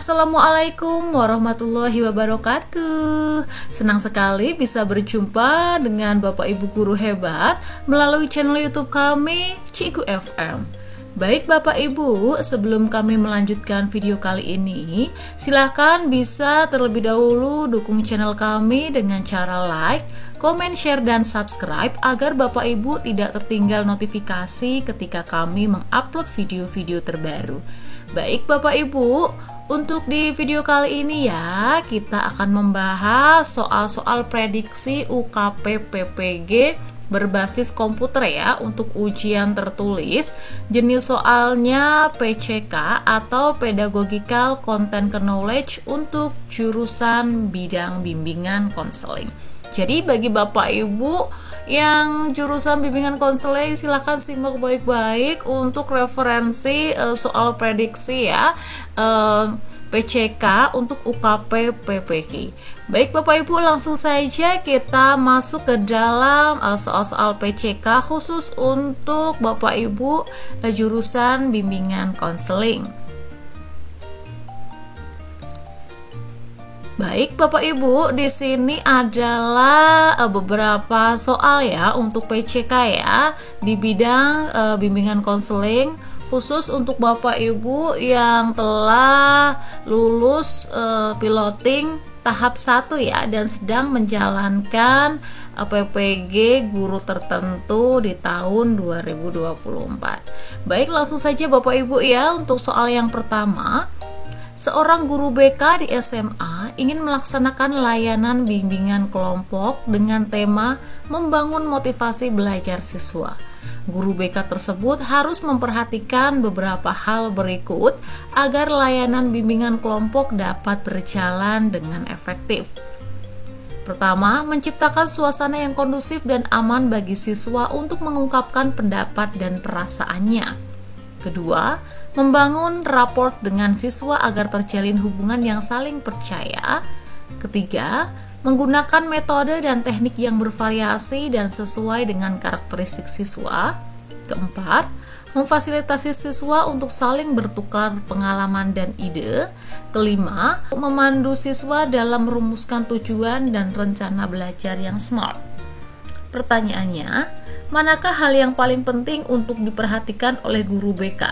Assalamualaikum warahmatullahi wabarakatuh. Senang sekali bisa berjumpa dengan Bapak Ibu guru hebat melalui channel YouTube kami Cikgu FM. Baik Bapak Ibu, sebelum kami melanjutkan video kali ini, silahkan bisa terlebih dahulu dukung channel kami dengan cara like, komen, share, dan subscribe agar Bapak Ibu tidak tertinggal notifikasi ketika kami mengupload video-video terbaru. Baik Bapak Ibu, untuk di video kali ini ya, kita akan membahas soal-soal prediksi UKP PPG berbasis komputer ya untuk ujian tertulis. Jenis soalnya PCK atau Pedagogical Content Knowledge untuk jurusan bidang bimbingan konseling. Jadi bagi Bapak Ibu yang jurusan bimbingan konseling, silahkan simak baik-baik untuk referensi soal prediksi ya, PCK untuk UKP PPG. Baik Bapak Ibu, langsung saja kita masuk ke dalam soal-soal PCK khusus untuk Bapak Ibu jurusan bimbingan konseling. Baik Bapak Ibu, di sini adalah beberapa soal ya untuk PCK ya di bidang bimbingan konseling khusus untuk Bapak Ibu yang telah lulus piloting tahap 1 ya dan sedang menjalankan PPG guru tertentu di tahun 2024. Baik, langsung saja Bapak Ibu ya untuk soal yang pertama. Seorang guru BK di SMA ingin melaksanakan layanan bimbingan kelompok dengan tema membangun motivasi belajar siswa. Guru BK tersebut harus memperhatikan beberapa hal berikut agar layanan bimbingan kelompok dapat berjalan dengan efektif. Pertama, menciptakan suasana yang kondusif dan aman bagi siswa untuk mengungkapkan pendapat dan perasaannya. Kedua, membangun raport dengan siswa agar terjalin hubungan yang saling percaya. Ketiga, menggunakan metode dan teknik yang bervariasi dan sesuai dengan karakteristik siswa. Keempat, memfasilitasi siswa untuk saling bertukar pengalaman dan ide. Kelima, memandu siswa dalam merumuskan tujuan dan rencana belajar yang smart. Pertanyaannya, manakah hal yang paling penting untuk diperhatikan oleh guru BK?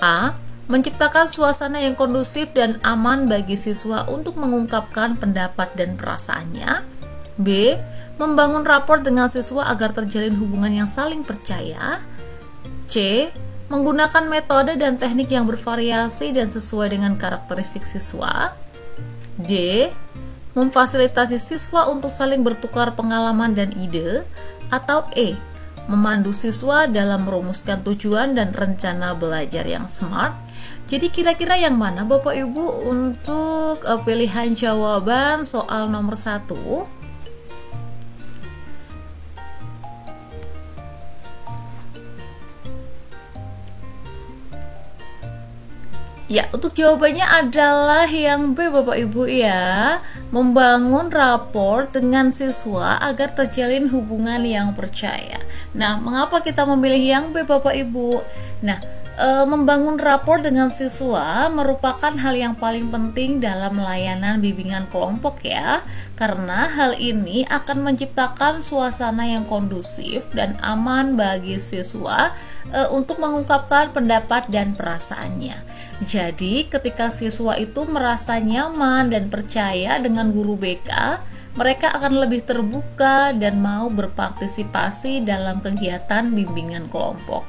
A. Menciptakan suasana yang kondusif dan aman bagi siswa untuk mengungkapkan pendapat dan perasaannya. B. Membangun raport dengan siswa agar terjalin hubungan yang saling percaya. C. Menggunakan metode dan teknik yang bervariasi dan sesuai dengan karakteristik siswa. D. Memfasilitasi siswa untuk saling bertukar pengalaman dan ide. Atau E. Memandu siswa dalam merumuskan tujuan dan rencana belajar yang smart. Jadi kira-kira yang mana Bapak Ibu untuk pilihan jawaban soal nomor 1? Ya, untuk jawabannya adalah yang B Bapak Ibu ya. Membangun rapor dengan siswa agar terjalin hubungan yang percaya. Nah, mengapa kita memilih yang B Bapak Ibu? Nah, membangun rapor dengan siswa merupakan hal yang paling penting dalam layanan bimbingan kelompok ya. Karena hal ini akan menciptakan suasana yang kondusif dan aman bagi siswa untuk mengungkapkan pendapat dan perasaannya. Jadi, ketika siswa itu merasa nyaman dan percaya dengan guru BK, mereka akan lebih terbuka dan mau berpartisipasi dalam kegiatan bimbingan kelompok.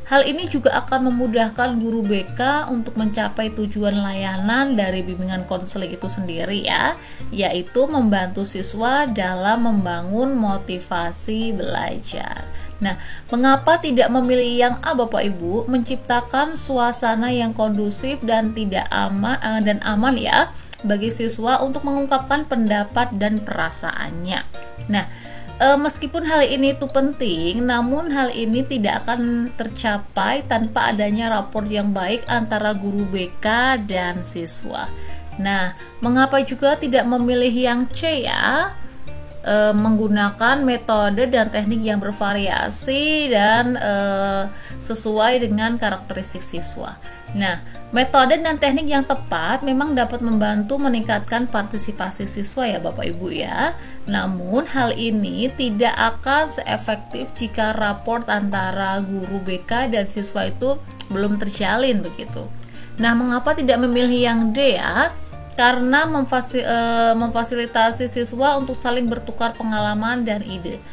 Hal ini juga akan memudahkan guru BK untuk mencapai tujuan layanan dari bimbingan konseling itu sendiri ya, yaitu membantu siswa dalam membangun motivasi belajar. Nah, mengapa tidak memilih yang A Bapak Ibu? Menciptakan suasana yang kondusif dan aman ya bagi siswa untuk mengungkapkan pendapat dan perasaannya. Nah, meskipun hal ini itu penting, namun hal ini tidak akan tercapai tanpa adanya rapor yang baik antara guru BK dan siswa. Nah, mengapa juga tidak memilih yang C ya? Menggunakan metode dan teknik yang bervariasi dan sesuai dengan karakteristik siswa. Nah, Metode dan teknik yang tepat memang dapat membantu meningkatkan partisipasi siswa ya Bapak Ibu ya. Namun hal ini tidak akan seefektif jika raport antara guru BK dan siswa itu belum terjalin begitu. Nah, mengapa tidak memilih yang D ya? Karena memfasilitasi siswa untuk saling bertukar pengalaman dan ide.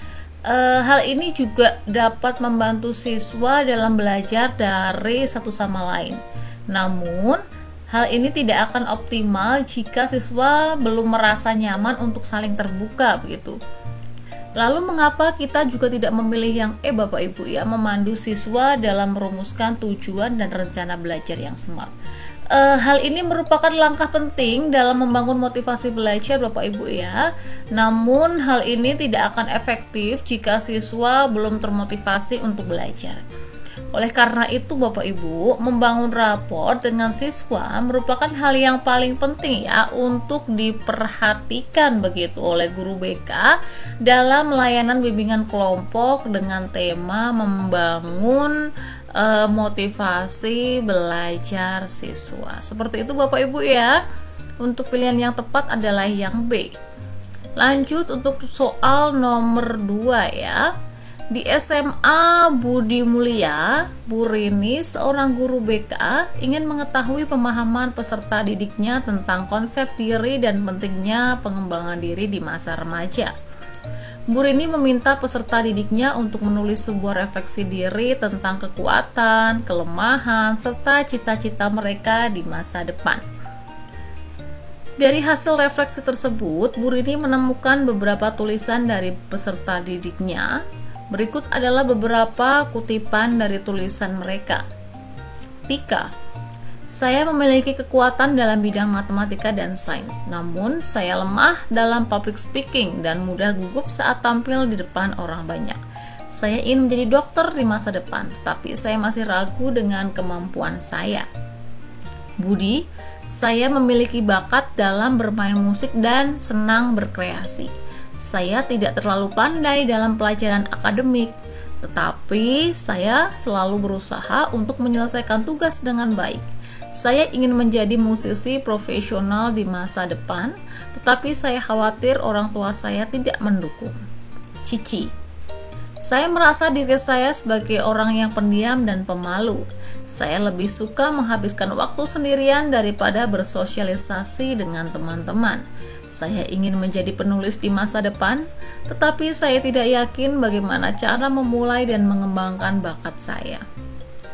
Hal ini juga dapat membantu siswa dalam belajar dari satu sama lain. Namun, hal ini tidak akan optimal jika siswa belum merasa nyaman untuk saling terbuka begitu. Lalu mengapa kita juga tidak memilih yang E Bapak Ibu ya, memandu siswa dalam merumuskan tujuan dan rencana belajar yang smart. Hal ini merupakan langkah penting dalam membangun motivasi belajar Bapak Ibu ya. Namun hal ini tidak akan efektif jika siswa belum termotivasi untuk belajar. Oleh karena itu Bapak Ibu, membangun rapor dengan siswa merupakan hal yang paling penting ya untuk diperhatikan begitu oleh guru BK dalam layanan bimbingan kelompok dengan tema membangun motivasi belajar siswa. Seperti itu Bapak Ibu ya. Untuk pilihan yang tepat adalah yang B. Lanjut untuk soal nomor 2 ya. Di SMA Budi Mulia, Bu Rini, seorang guru BK, ingin mengetahui pemahaman peserta didiknya tentang konsep diri dan pentingnya pengembangan diri di masa remaja. Bu Rini meminta peserta didiknya untuk menulis sebuah refleksi diri tentang kekuatan, kelemahan, serta cita-cita mereka di masa depan. Dari hasil refleksi tersebut, Bu Rini menemukan beberapa tulisan dari peserta didiknya. Berikut adalah beberapa kutipan dari tulisan mereka. Tika, saya memiliki kekuatan dalam bidang matematika dan sains, namun saya lemah dalam public speaking dan mudah gugup saat tampil di depan orang banyak. Saya ingin menjadi dokter di masa depan, tapi saya masih ragu dengan kemampuan saya. Budi, saya memiliki bakat dalam bermain musik dan senang berkreasi. Saya tidak terlalu pandai dalam pelajaran akademik, tetapi saya selalu berusaha untuk menyelesaikan tugas dengan baik. Saya ingin menjadi musisi profesional di masa depan, tetapi saya khawatir orang tua saya tidak mendukung. Cici, saya merasa diri saya sebagai orang yang pendiam dan pemalu. Saya lebih suka menghabiskan waktu sendirian daripada bersosialisasi dengan teman-teman. Saya ingin menjadi penulis di masa depan, tetapi saya tidak yakin bagaimana cara memulai dan mengembangkan bakat saya.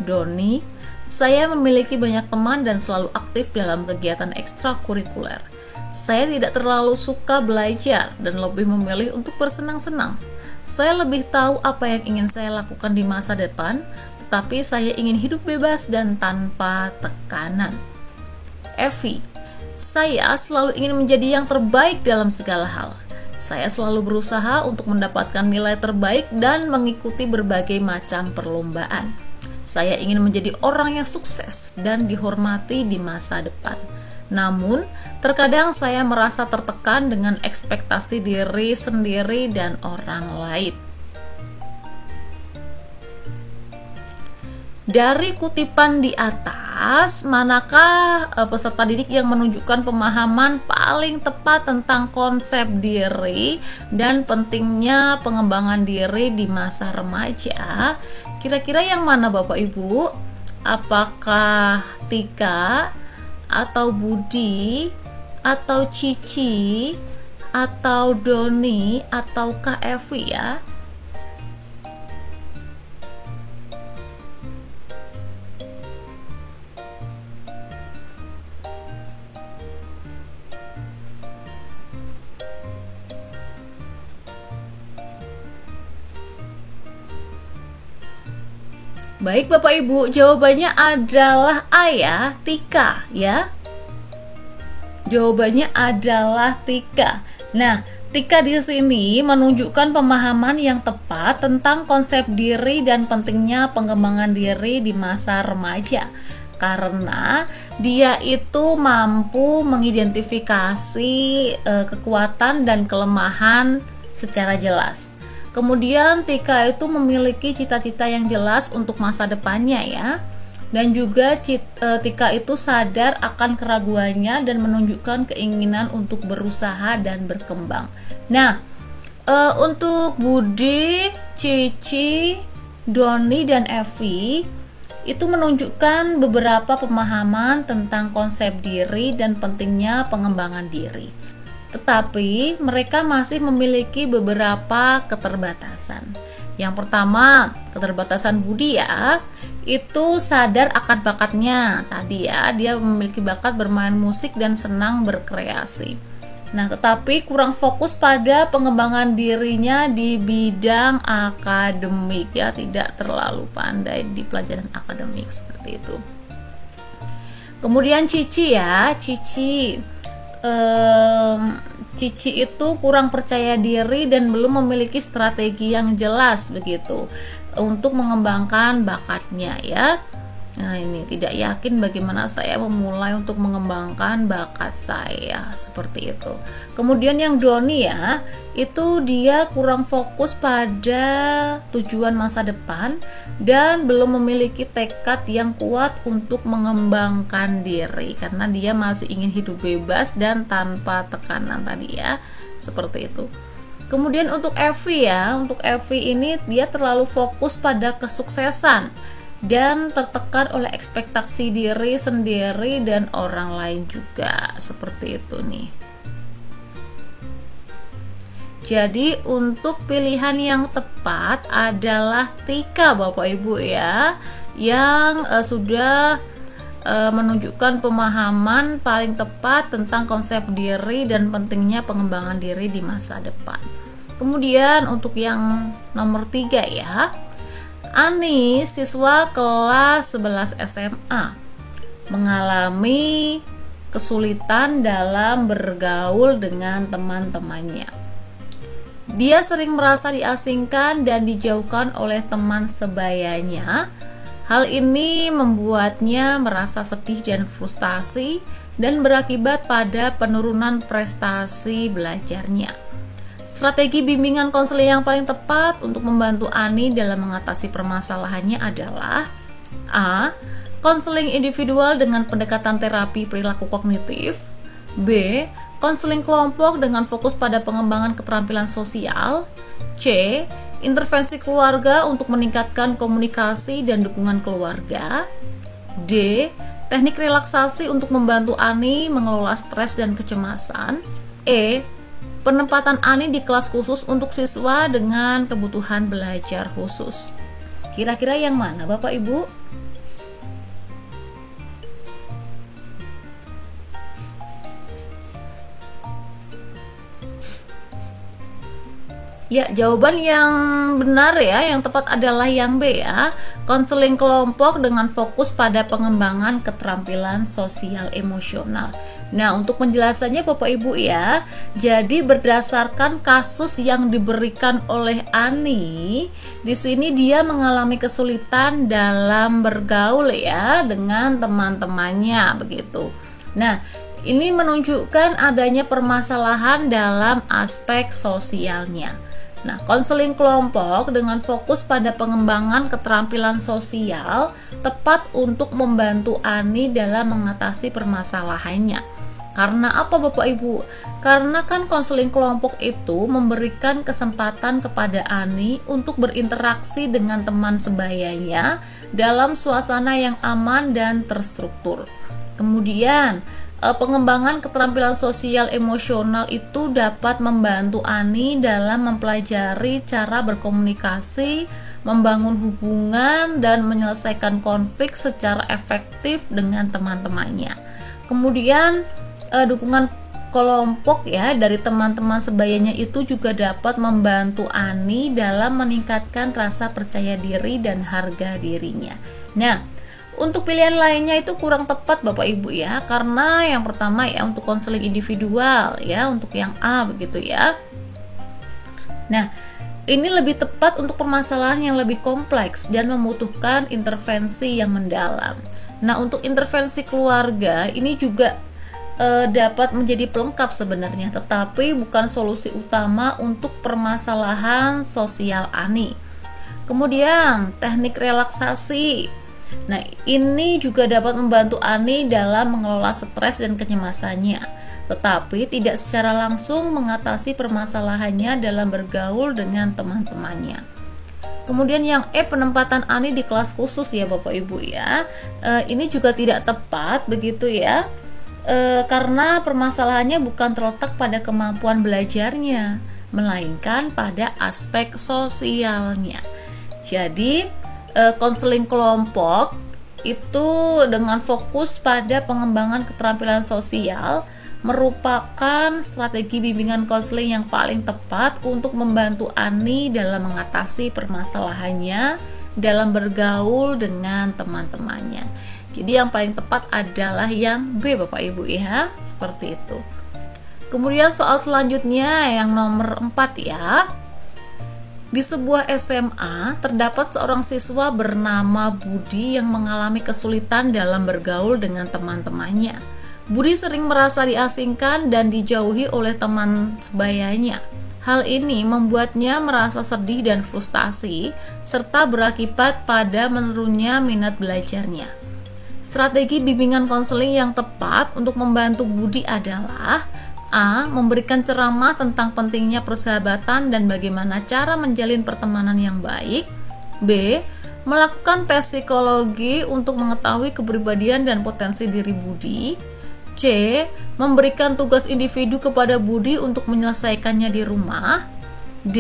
Doni, saya memiliki banyak teman dan selalu aktif dalam kegiatan ekstrakurikuler. Saya tidak terlalu suka belajar dan lebih memilih untuk bersenang-senang. Saya lebih tahu apa yang ingin saya lakukan di masa depan, tetapi saya ingin hidup bebas dan tanpa tekanan. Evi, saya selalu ingin menjadi yang terbaik dalam segala hal. Saya selalu berusaha untuk mendapatkan nilai terbaik dan mengikuti berbagai macam perlombaan. Saya ingin menjadi orang yang sukses dan dihormati di masa depan. Namun, terkadang saya merasa tertekan dengan ekspektasi diri sendiri dan orang lain. Dari kutipan di atas, manakah peserta didik yang menunjukkan pemahaman paling tepat tentang konsep diri dan pentingnya pengembangan diri di masa remaja? Kira-kira yang mana Bapak Ibu? Apakah Tika, atau Budi, atau Cici, atau Doni, atau Kak Evi ya? Baik Bapak Ibu, jawabannya adalah A ya, Tika ya. Jawabannya adalah Tika. Nah, Tika di sini menunjukkan pemahaman yang tepat tentang konsep diri dan pentingnya pengembangan diri di masa remaja. Karena dia itu mampu mengidentifikasi kekuatan dan kelemahan secara jelas. Kemudian Tika itu memiliki cita-cita yang jelas untuk masa depannya ya. dan juga Tika itu sadar akan keraguannya dan menunjukkan keinginan untuk berusaha dan berkembang. Nah, untuk Budi, Cici, Doni, dan Evi itu menunjukkan beberapa pemahaman tentang konsep diri dan pentingnya pengembangan diri. Tetapi mereka masih memiliki beberapa keterbatasan. Yang pertama, keterbatasan Budi ya, itu sadar akan bakatnya. Tadi ya, dia memiliki bakat bermain musik dan senang berkreasi. Nah, tetapi kurang fokus pada pengembangan dirinya di bidang akademik ya, tidak terlalu pandai di pelajaran akademik seperti itu. Kemudian Cici ya, Cici itu kurang percaya diri dan belum memiliki strategi yang jelas begitu untuk mengembangkan bakatnya ya. Nah, ini tidak yakin bagaimana saya memulai untuk mengembangkan bakat saya, seperti itu. Kemudian yang Doni ya, itu dia kurang fokus pada tujuan masa depan dan belum memiliki tekad yang kuat untuk mengembangkan diri karena dia masih ingin hidup bebas dan tanpa tekanan tadi ya, seperti itu. Kemudian untuk Evi ya, untuk Evi ini dia terlalu fokus pada kesuksesan dan tertekan oleh ekspektasi diri sendiri dan orang lain juga, seperti itu nih. Jadi untuk pilihan yang tepat adalah Tika Bapak Ibu ya, yang sudah menunjukkan pemahaman paling tepat tentang konsep diri dan pentingnya pengembangan diri di masa depan. Kemudian untuk yang nomor 3 ya, Ani, siswa kelas 11 SMA, mengalami kesulitan dalam bergaul dengan teman-temannya. Dia sering merasa diasingkan dan dijauhkan oleh teman sebayanya. Hal ini membuatnya merasa sedih dan frustasi dan berakibat pada penurunan prestasi belajarnya. Strategi bimbingan konseling yang paling tepat untuk membantu Ani dalam mengatasi permasalahannya adalah A. Konseling individual dengan pendekatan terapi perilaku kognitif. B. Konseling kelompok dengan fokus pada pengembangan keterampilan sosial. C. Intervensi keluarga untuk meningkatkan komunikasi dan dukungan keluarga. D. Teknik relaksasi untuk membantu Ani mengelola stres dan kecemasan. E. Penempatan Ani di kelas khusus untuk siswa dengan kebutuhan belajar khusus. Kira-kira yang mana Bapak Ibu? Ya, jawaban yang benar ya, yang tepat adalah yang B ya. Konseling kelompok dengan fokus pada pengembangan keterampilan sosial emosional. Nah, untuk penjelasannya Bapak Ibu ya, jadi berdasarkan kasus yang diberikan oleh Ani, di sini dia mengalami kesulitan dalam bergaul ya dengan teman-temannya begitu. Nah, ini menunjukkan adanya permasalahan dalam aspek sosialnya. Nah, konseling kelompok dengan fokus pada pengembangan keterampilan sosial tepat untuk membantu Ani dalam mengatasi permasalahannya. Karena apa Bapak Ibu? Karena kan konseling kelompok itu memberikan kesempatan kepada Ani untuk berinteraksi dengan teman sebayanya dalam suasana yang aman dan terstruktur. Kemudian, pengembangan keterampilan sosial emosional itu dapat membantu Ani dalam mempelajari cara berkomunikasi, membangun hubungan, dan menyelesaikan konflik secara efektif dengan teman-temannya. Kemudian, dukungan kelompok ya dari teman-teman sebayanya itu juga dapat membantu Ani dalam meningkatkan rasa percaya diri dan harga dirinya. Nah, untuk pilihan lainnya itu kurang tepat Bapak Ibu ya, karena yang pertama ya untuk konseling individual ya, untuk yang A begitu ya. Nah, ini lebih tepat untuk permasalahan yang lebih kompleks dan membutuhkan intervensi yang mendalam. Nah, untuk intervensi keluarga ini juga dapat menjadi pelengkap sebenarnya, tetapi bukan solusi utama untuk permasalahan sosial Ani. Kemudian, teknik relaksasi. Nah, ini juga dapat membantu Ani dalam mengelola stres dan kecemasannya, tetapi tidak secara langsung mengatasi permasalahannya dalam bergaul dengan teman-temannya. Kemudian yang penempatan Ani di kelas khusus ya Bapak Ibu ya. Ini juga tidak tepat begitu ya. Karena permasalahannya bukan terletak pada kemampuan belajarnya, melainkan pada aspek sosialnya. Jadi konseling kelompok itu dengan fokus pada pengembangan keterampilan sosial merupakan strategi bimbingan konseling yang paling tepat untuk membantu Ani dalam mengatasi permasalahannya dalam bergaul dengan teman-temannya. Jadi yang paling tepat adalah yang B Bapak Ibu ya, seperti itu. Kemudian soal selanjutnya yang nomor 4 ya. Di sebuah SMA terdapat seorang siswa bernama Budi yang mengalami kesulitan dalam bergaul dengan teman-temannya. Budi sering merasa diasingkan dan dijauhi oleh teman sebayanya. Hal ini membuatnya merasa sedih dan frustasi, serta berakibat pada menurunnya minat belajarnya. Strategi bimbingan konseling yang tepat untuk membantu Budi adalah A. Memberikan ceramah tentang pentingnya persahabatan dan bagaimana cara menjalin pertemanan yang baik. B. Melakukan tes psikologi untuk mengetahui kepribadian dan potensi diri Budi. C. Memberikan tugas individu kepada Budi untuk menyelesaikannya di rumah. D.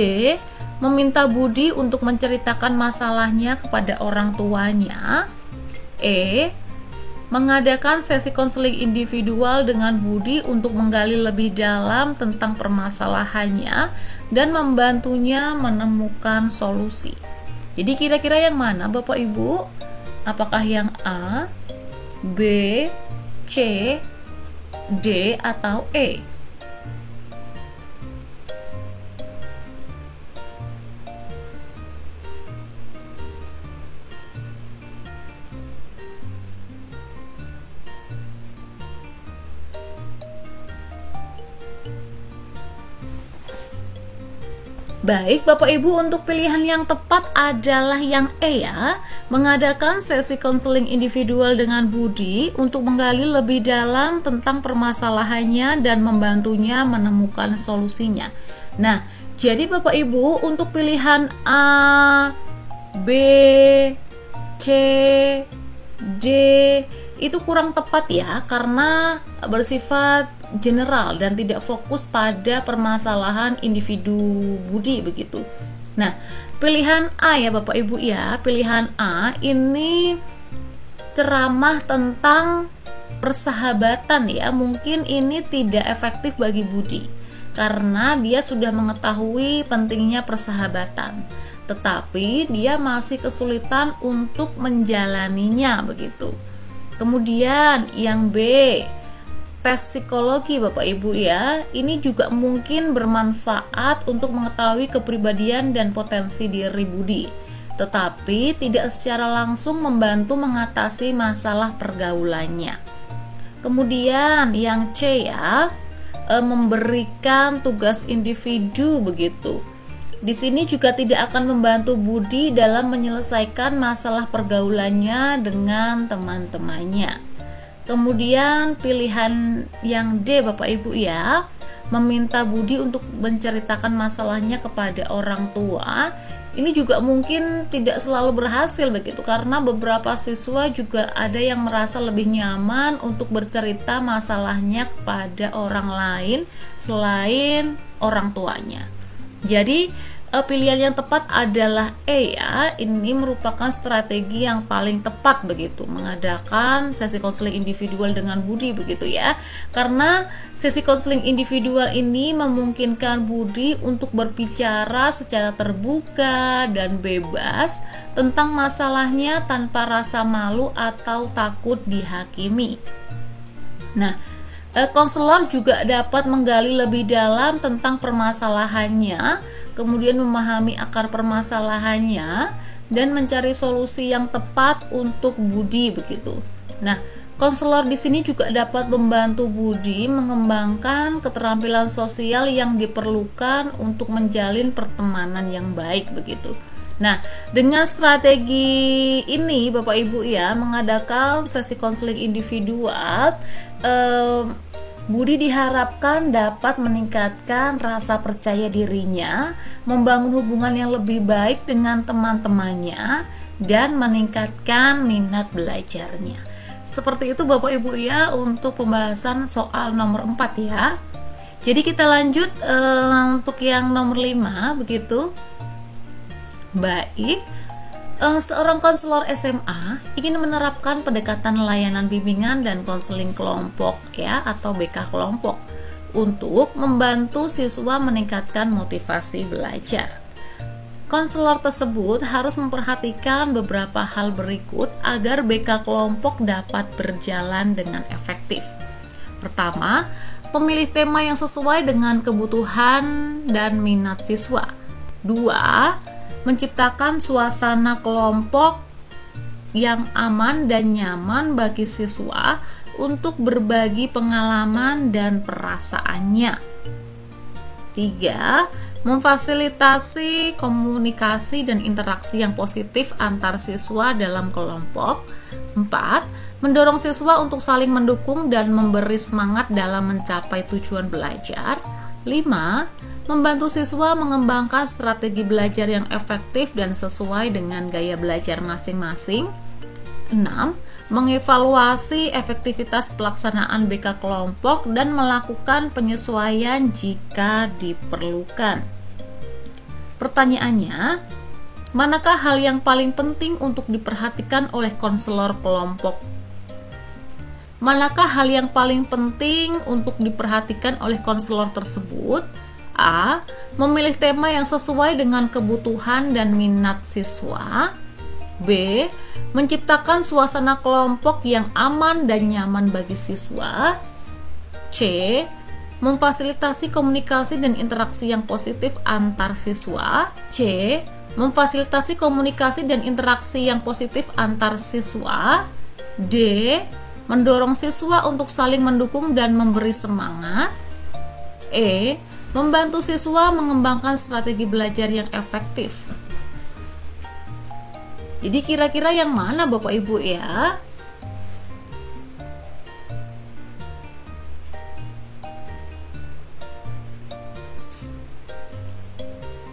Meminta Budi untuk menceritakan masalahnya kepada orang tuanya. E. Mengadakan sesi konseling individual dengan Budi untuk menggali lebih dalam tentang permasalahannya dan membantunya menemukan solusi. Jadi kira-kira yang mana Bapak Ibu? Apakah yang A, B, C, D, atau E? Baik Bapak Ibu, untuk pilihan yang tepat adalah yang E ya. Mengadakan sesi konseling individual dengan Budi untuk menggali lebih dalam tentang permasalahannya dan membantunya menemukan solusinya. Nah, jadi Bapak Ibu untuk pilihan A, B, C, D itu kurang tepat ya, karena bersifat general dan tidak fokus pada permasalahan individu Budi begitu. Nah, pilihan A ya Bapak Ibu ya, pilihan A ini ceramah tentang persahabatan ya, mungkin ini tidak efektif bagi Budi karena dia sudah mengetahui pentingnya persahabatan, tetapi dia masih kesulitan untuk menjalaninya begitu. Kemudian yang B, tes psikologi Bapak Ibu ya, ini juga mungkin bermanfaat untuk mengetahui kepribadian dan potensi diri Budi, tetapi tidak secara langsung membantu mengatasi masalah pergaulannya. Kemudian yang C ya, memberikan tugas individu begitu. Di sini juga tidak akan membantu Budi dalam menyelesaikan masalah pergaulannya dengan teman-temannya. Kemudian pilihan yang D Bapak Ibu ya, meminta Budi untuk menceritakan masalahnya kepada orang tua. Ini juga mungkin tidak selalu berhasil begitu, karena beberapa siswa juga ada yang merasa lebih nyaman untuk bercerita masalahnya kepada orang lain selain orang tuanya. Jadi pilihan yang tepat adalah E ya. Ini merupakan strategi yang paling tepat begitu, mengadakan sesi konseling individual dengan Budi begitu ya. Karena sesi konseling individual ini memungkinkan Budi untuk berbicara secara terbuka dan bebas tentang masalahnya tanpa rasa malu atau takut dihakimi. Nah, konselor juga dapat menggali lebih dalam tentang permasalahannya, kemudian memahami akar permasalahannya dan mencari solusi yang tepat untuk Budi begitu. Nah, konselor di sini juga dapat membantu Budi mengembangkan keterampilan sosial yang diperlukan untuk menjalin pertemanan yang baik begitu. Nah, dengan strategi ini Bapak Ibu ya, mengadakan sesi konseling individual, Budi diharapkan dapat meningkatkan rasa percaya dirinya, membangun hubungan yang lebih baik dengan teman-temannya, dan meningkatkan minat belajarnya. Seperti itu Bapak Ibu ya untuk pembahasan soal nomor 4 ya. Jadi kita lanjut untuk yang nomor 5 begitu. Baik, seorang konselor SMA ingin menerapkan pendekatan layanan bimbingan dan konseling kelompok ya atau BK kelompok untuk membantu siswa meningkatkan motivasi belajar. Konselor tersebut harus memperhatikan beberapa hal berikut agar BK kelompok dapat berjalan dengan efektif. Pertama, memilih tema yang sesuai dengan kebutuhan dan minat siswa. 2. Menciptakan suasana kelompok yang aman dan nyaman bagi siswa untuk berbagi pengalaman dan perasaannya. 3. Memfasilitasi komunikasi dan interaksi yang positif antar siswa dalam kelompok. 4. Mendorong siswa untuk saling mendukung dan memberi semangat dalam mencapai tujuan belajar. 5. Membantu siswa mengembangkan strategi belajar yang efektif dan sesuai dengan gaya belajar masing-masing. 6. Mengevaluasi efektivitas pelaksanaan BK kelompok dan melakukan penyesuaian jika diperlukan. Pertanyaannya, manakah hal yang paling penting untuk diperhatikan oleh konselor kelompok? Manakah hal yang paling penting untuk diperhatikan oleh konselor tersebut? A. Memilih tema yang sesuai dengan kebutuhan dan minat siswa. B. Menciptakan suasana kelompok yang aman dan nyaman bagi siswa. C. Memfasilitasi komunikasi dan interaksi yang positif antar siswa. C. Memfasilitasi komunikasi dan interaksi yang positif antar siswa. D. Mendorong siswa untuk saling mendukung dan memberi semangat. E. Membantu siswa mengembangkan strategi belajar yang efektif. Jadi kira-kira yang mana Bapak Ibu ya?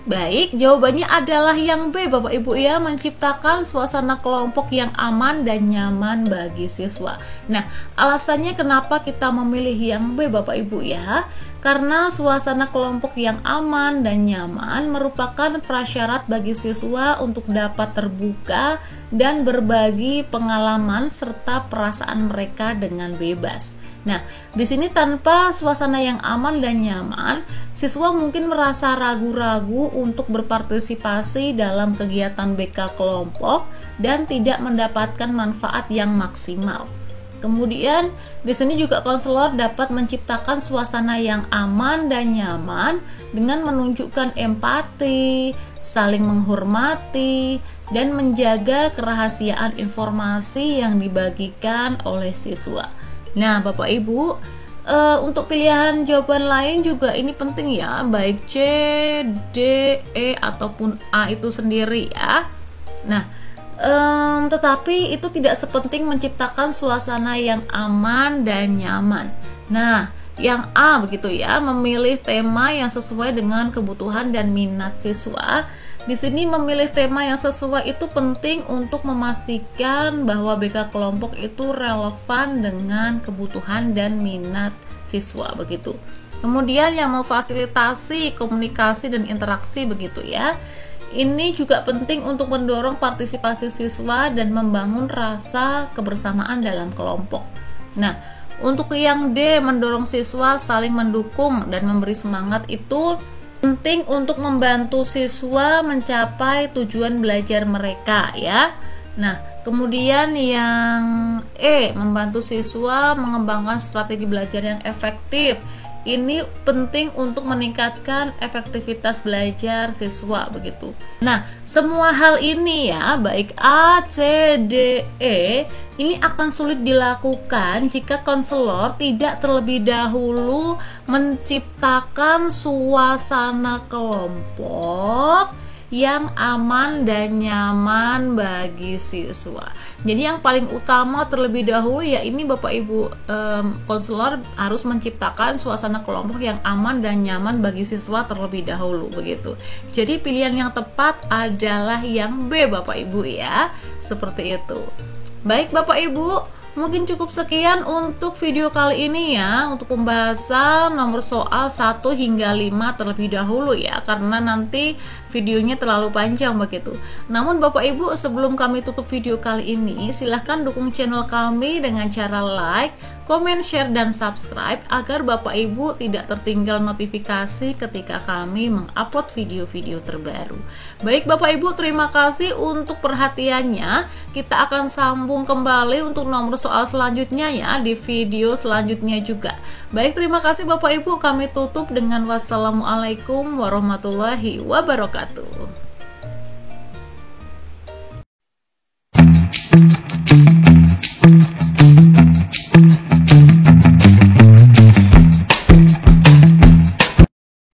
Baik, jawabannya adalah yang B Bapak Ibu ya, menciptakan suasana kelompok yang aman dan nyaman bagi siswa. Nah, alasannya kenapa kita memilih yang B Bapak Ibu ya? Karena suasana kelompok yang aman dan nyaman merupakan prasyarat bagi siswa untuk dapat terbuka dan berbagi pengalaman serta perasaan mereka dengan bebas. Nah, di sini tanpa suasana yang aman dan nyaman, siswa mungkin merasa ragu-ragu untuk berpartisipasi dalam kegiatan BK kelompok dan tidak mendapatkan manfaat yang maksimal. Kemudian, di sini juga konselor dapat menciptakan suasana yang aman dan nyaman dengan menunjukkan empati, saling menghormati, dan menjaga kerahasiaan informasi yang dibagikan oleh siswa. Nah, Bapak Ibu, untuk pilihan jawaban lain juga ini penting ya, baik C, D, E ataupun A itu sendiri ya. Nah, tetapi itu tidak sepenting menciptakan suasana yang aman dan nyaman. Nah, yang A begitu ya, memilih tema yang sesuai dengan kebutuhan dan minat siswa. Di sini memilih tema yang sesuai itu penting untuk memastikan bahwa BK kelompok itu relevan dengan kebutuhan dan minat siswa begitu. Kemudian yang memfasilitasi komunikasi dan interaksi begitu ya. Ini juga penting untuk mendorong partisipasi siswa dan membangun rasa kebersamaan dalam kelompok. Nah, untuk yang D, mendorong siswa saling mendukung dan memberi semangat itu penting untuk membantu siswa mencapai tujuan belajar mereka ya. Nah, kemudian yang E, membantu siswa mengembangkan strategi belajar yang efektif. Ini penting untuk meningkatkan efektivitas belajar siswa begitu. Nah, semua hal ini ya, baik A, C, D, E, ini akan sulit dilakukan jika konselor tidak terlebih dahulu menciptakan suasana kelompok yang aman dan nyaman bagi siswa. Jadi yang paling utama terlebih dahulu ya ini Bapak Ibu konselor harus menciptakan suasana kelompok yang aman dan nyaman bagi siswa terlebih dahulu begitu. Jadi pilihan yang tepat adalah yang B Bapak Ibu ya. Seperti itu. Baik Bapak Ibu, mungkin cukup sekian untuk video kali ini ya, untuk pembahasan nomor soal 1 hingga 5 terlebih dahulu ya, karena nanti videonya terlalu panjang begitu. Namun Bapak Ibu, sebelum kami tutup video kali ini, silahkan dukung channel kami dengan cara like, komen, share, dan subscribe agar Bapak Ibu tidak tertinggal notifikasi ketika kami mengupload video-video terbaru. Baik Bapak Ibu, terima kasih untuk perhatiannya. Kita akan sambung kembali untuk nomor soal selanjutnya ya di video selanjutnya juga. Baik, terima kasih Bapak Ibu, kami tutup dengan wassalamualaikum warahmatullahi wabarakatuh.